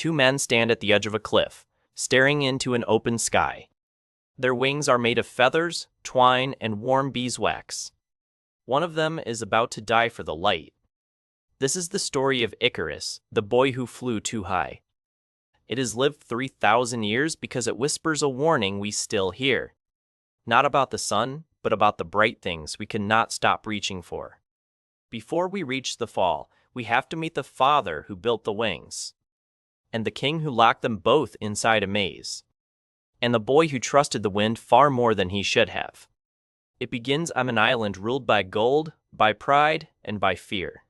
two men stand at the edge of a cliff, staring into an open sky. Their wings are made of feathers, twine, and warm beeswax. One of them is about to die for the light. This is the story of Icarus, the boy who flew too high. It has lived 3,000 years because it whispers a warning we still hear. Not about the sun, but about the bright things we cannot stop reaching for. Before we reach the fall, we have to meet the father who built the wings, and the king who locked them both inside a maze, and the boy who trusted the wind far more than he should have. It begins on an island ruled by gold, by pride, and by fear,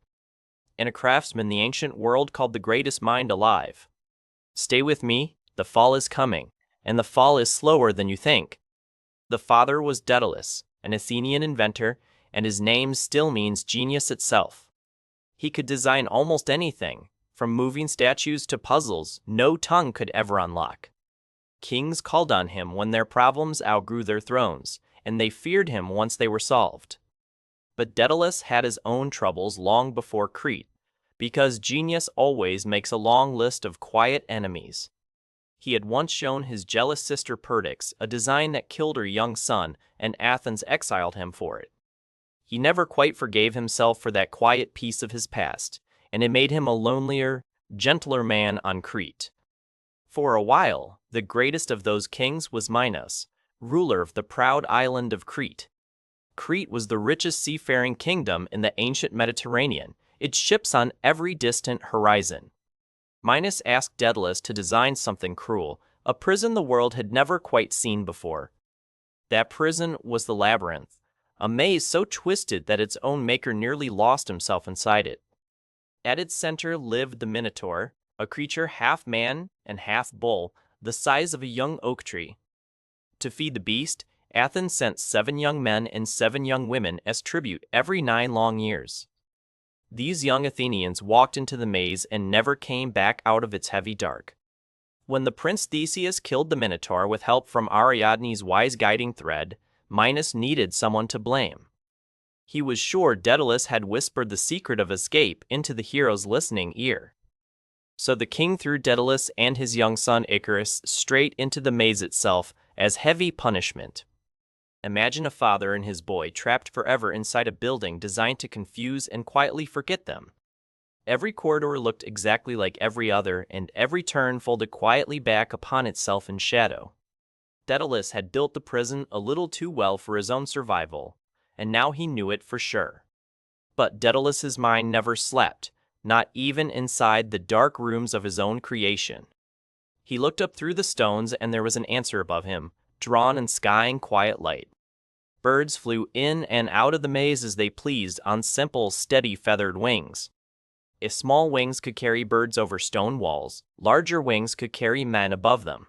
and a craftsman the ancient world called the greatest mind alive. Stay with me, the fall is coming, and the fall is slower than you think. The father was Daedalus, an Athenian inventor, and his name still means genius itself. He could design almost anything, from moving statues to puzzles no tongue could ever unlock. Kings called on him when their problems outgrew their thrones, and they feared him once they were solved. But Daedalus had his own troubles long before Crete, because genius always makes a long list of quiet enemies. He had once shown his jealous sister Perdiccas a design that killed her young son, and Athens exiled him for it. He never quite forgave himself for that quiet piece of his past, and it made him a lonelier, gentler man on Crete. For a while, the greatest of those kings was Minos, ruler of the proud island of Crete. Crete was the richest seafaring kingdom in the ancient Mediterranean, its ships on every distant horizon. Minos asked Daedalus to design something cruel, a prison the world had never quite seen before. That prison was the Labyrinth, a maze so twisted that its own maker nearly lost himself inside it. At its center lived the Minotaur, a creature half man and half bull, the size of a young oak tree. To feed the beast, Athens sent 7 young men and 7 young women as tribute every 9 long years. These young Athenians walked into the maze and never came back out of its heavy dark. When the prince Theseus killed the Minotaur with help from Ariadne's wise guiding thread, Minos needed someone to blame. He was sure Daedalus had whispered the secret of escape into the hero's listening ear. So the king threw Daedalus and his young son Icarus straight into the maze itself as heavy punishment. Imagine a father and his boy trapped forever inside a building designed to confuse and quietly forget them. Every corridor looked exactly like every other, and every turn folded quietly back upon itself in shadow. Daedalus had built the prison a little too well for his own survival, and now he knew it for sure. But Daedalus's mind never slept, not even inside the dark rooms of his own creation. He looked up through the stones, and there was an answer above him, drawn in sky and quiet light. Birds flew in and out of the maze as they pleased on simple, steady feathered wings. If small wings could carry birds over stone walls, larger wings could carry men above them.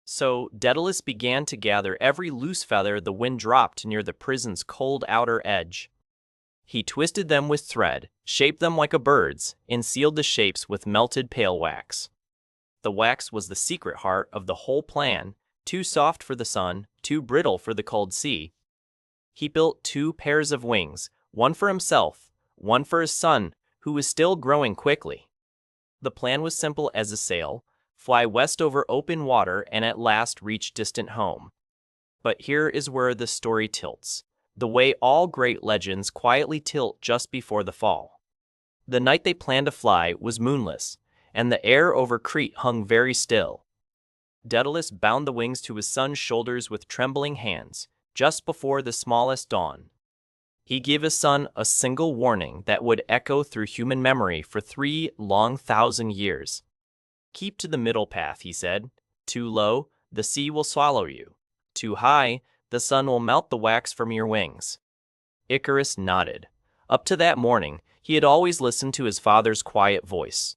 So Daedalus began to gather every loose feather the wind dropped near the prison's cold outer edge. He twisted them with thread, shaped them like a bird's, and sealed the shapes with melted pale wax. The wax was the secret heart of the whole plan, too soft for the sun, too brittle for the cold sea. He built 2 pairs of wings, one for himself, one for his son, who was still growing quickly. The plan was simple as a sail, fly west over open water and at last reach distant home. But here is where the story tilts, the way all great legends quietly tilt just before the fall. The night they planned to fly was moonless, and the air over Crete hung very still. Daedalus bound the wings to his son's shoulders with trembling hands, just before the smallest dawn. He gave his son a single warning that would echo through human memory for 3 long thousand years. Keep to the middle path, he said. Too low, the sea will swallow you. Too high, the sun will melt the wax from your wings. Icarus nodded. Up to that morning, he had always listened to his father's quiet voice.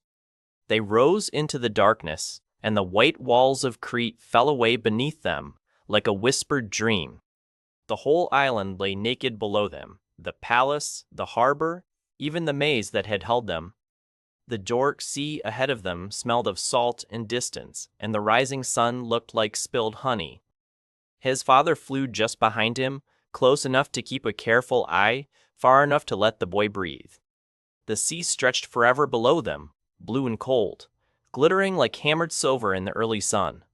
They rose into the darkness, and the white walls of Crete fell away beneath them, like a whispered dream. The whole island lay naked below them, the palace, the harbor, even the maze that had held them. The dark sea ahead of them smelled of salt and distance, and the rising sun looked like spilled honey. His father flew just behind him, close enough to keep a careful eye, far enough to let the boy breathe. The sea stretched forever below them, blue and cold, glittering like hammered silver in the early sun.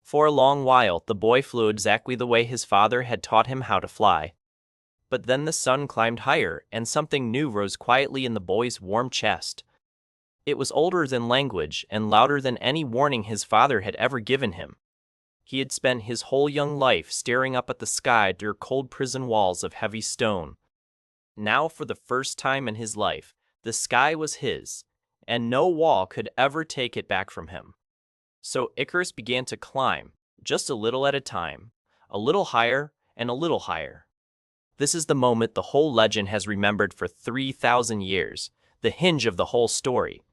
For a long while, the boy flew exactly the way his father had taught him how to fly. But then the sun climbed higher, and something new rose quietly in the boy's warm chest. It was older than language and louder than any warning his father had ever given him. He had spent his whole young life staring up at the sky through cold prison walls of heavy stone. Now, for the first time in his life, the sky was his, and no wall could ever take it back from him. So Icarus began to climb, just a little at a time, a little higher and a little higher. This is the moment the whole legend has remembered for 3,000 years, the hinge of the whole story.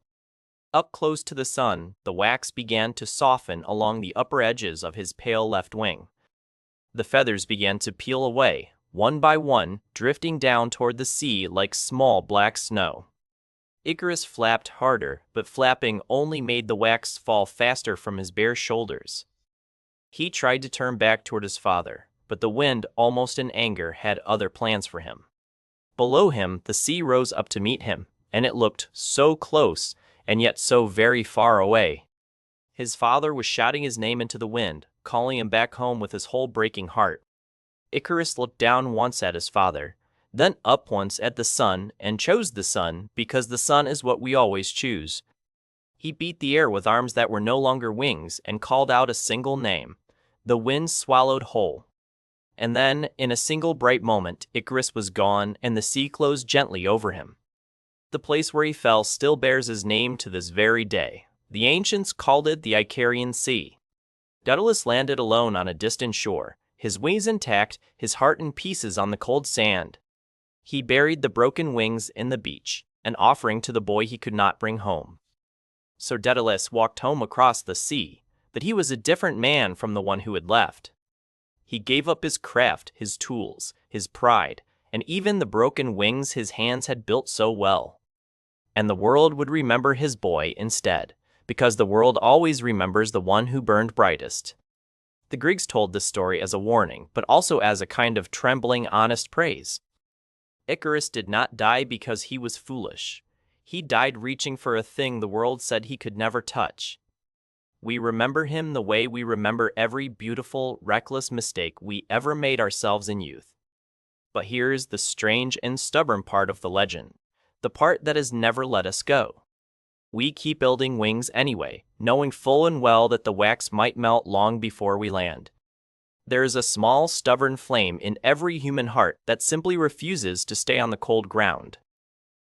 Up close to the sun, the wax began to soften along the upper edges of his pale left wing. The feathers began to peel away, one by one, drifting down toward the sea like small black snow. Icarus flapped harder, but flapping only made the wax fall faster from his bare shoulders. He tried to turn back toward his father, but the wind, almost in anger, had other plans for him. Below him, the sea rose up to meet him, and it looked so close, and yet so very far away. His father was shouting his name into the wind, calling him back home with his whole breaking heart. Icarus looked down once at his father, then up once at the sun, and chose the sun because the sun is what we always choose. He beat the air with arms that were no longer wings and called out a single name. The wind swallowed whole. And then, in a single bright moment, Icarus was gone and the sea closed gently over him. The place where he fell still bears his name to this very day. The ancients called it the Icarian Sea. Daedalus landed alone on a distant shore, his wings intact, his heart in pieces on the cold sand. He buried the broken wings in the beach, an offering to the boy he could not bring home. So Daedalus walked home across the sea, but he was a different man from the one who had left. He gave up his craft, his tools, his pride, and even the broken wings his hands had built so well. And the world would remember his boy instead, because the world always remembers the one who burned brightest. The Greeks told this story as a warning, but also as a kind of trembling, honest praise. Icarus did not die because he was foolish. He died reaching for a thing the world said he could never touch. We remember him the way we remember every beautiful, reckless mistake we ever made ourselves in youth. But here's the strange and stubborn part of the legend, the part that has never let us go. We keep building wings anyway, knowing full and well that the wax might melt long before we land. There is a small, stubborn flame in every human heart that simply refuses to stay on the cold ground.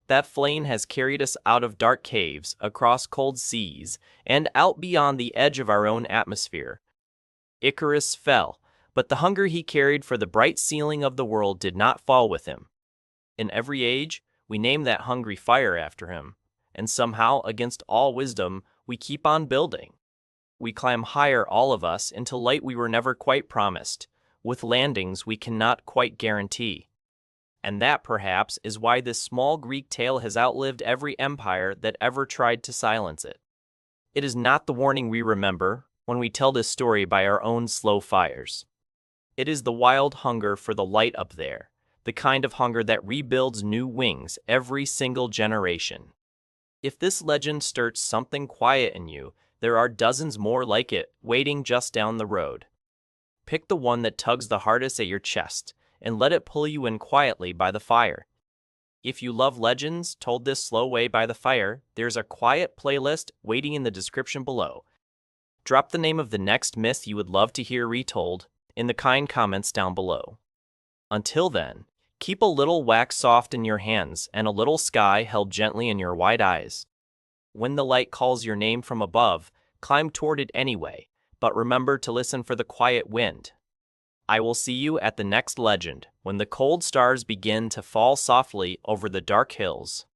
That flame has carried us out of dark caves, across cold seas, and out beyond the edge of our own atmosphere. Icarus fell, but the hunger he carried for the bright ceiling of the world did not fall with him. In every age, we name that hungry fire after him, and somehow, against all wisdom, we keep on building. We climb higher, all of us, into light we were never quite promised, with landings we cannot quite guarantee. And that, perhaps, is why this small Greek tale has outlived every empire that ever tried to silence it. It is not the warning we remember when we tell this story by our own slow fires. It is the wild hunger for the light up there, the kind of hunger that rebuilds new wings every single generation. If this legend stirs something quiet in you, there are dozens more like it waiting just down the road. Pick the one that tugs the hardest at your chest, and let it pull you in quietly by the fire. If you love legends told this slow way by the fire, there's a quiet playlist waiting in the description below. Drop the name of the next myth you would love to hear retold in the kind comments down below. Until then, keep a little wax soft in your hands and a little sky held gently in your wide eyes. When the light calls your name from above, climb toward it anyway, but remember to listen for the quiet wind. I will see you at the next legend, when the cold stars begin to fall softly over the dark hills.